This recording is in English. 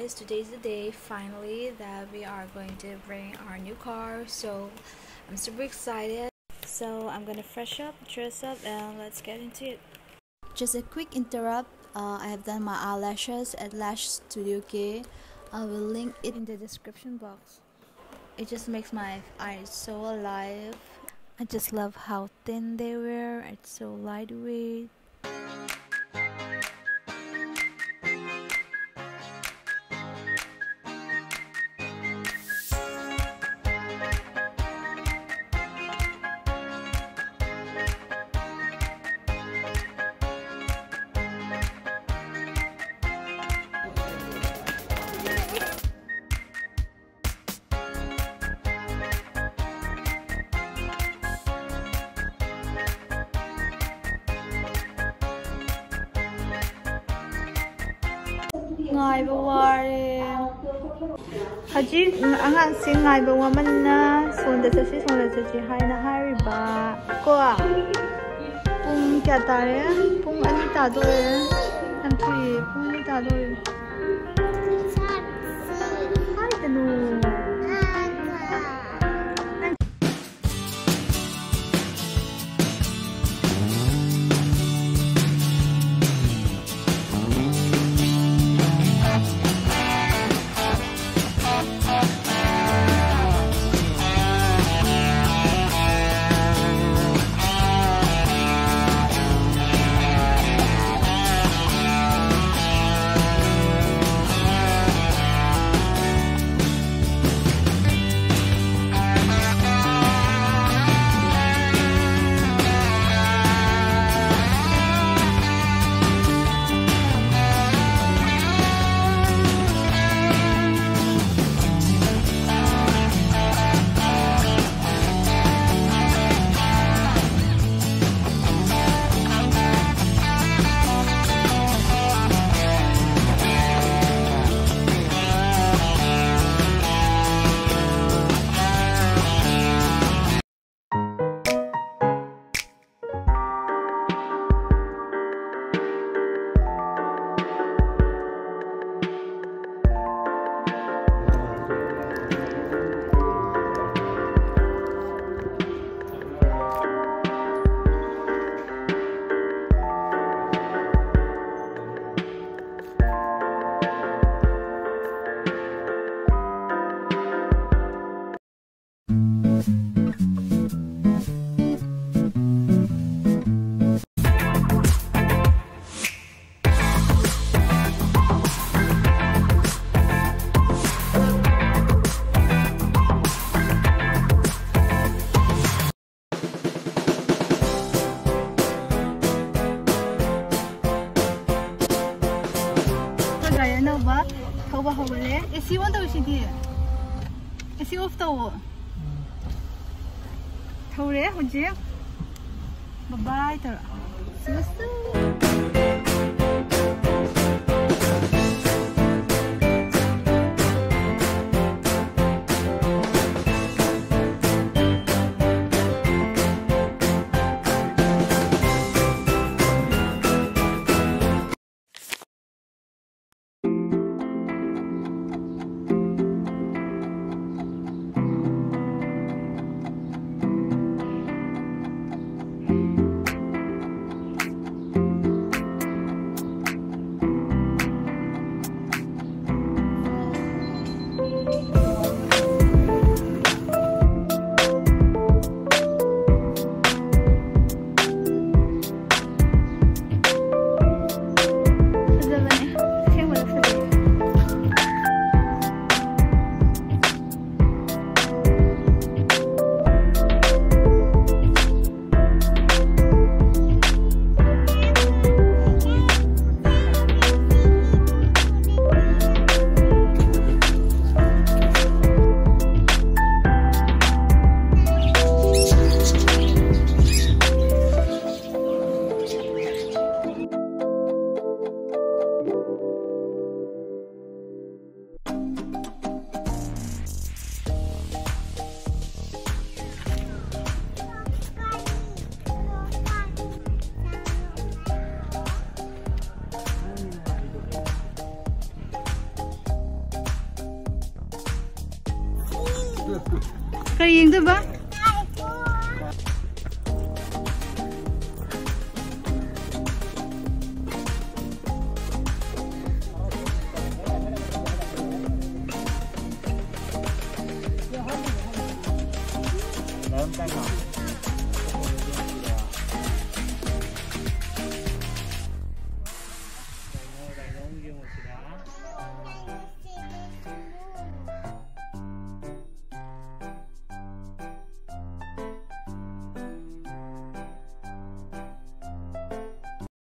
guys, today's the day finally that we are going to bring our new car, so I'm super excited. So I'm gonna fresh up, dress up, and let's get into it. Just a quick interrupt, I have done my eyelashes at Lash Studio K. I will link it in the description box. It just makes my eyes so alive. I just love how thin they were, it's so lightweight. Ngaiba ware hajik angangsing ngaiba wamanna sonda chasi haina hariba ko pung kya tare pung ani ta dore am thui pung ani ta dore hai tanu AC on tawsidi AC off taw thore huje bye bye tar see you soon. Kari yengda ba?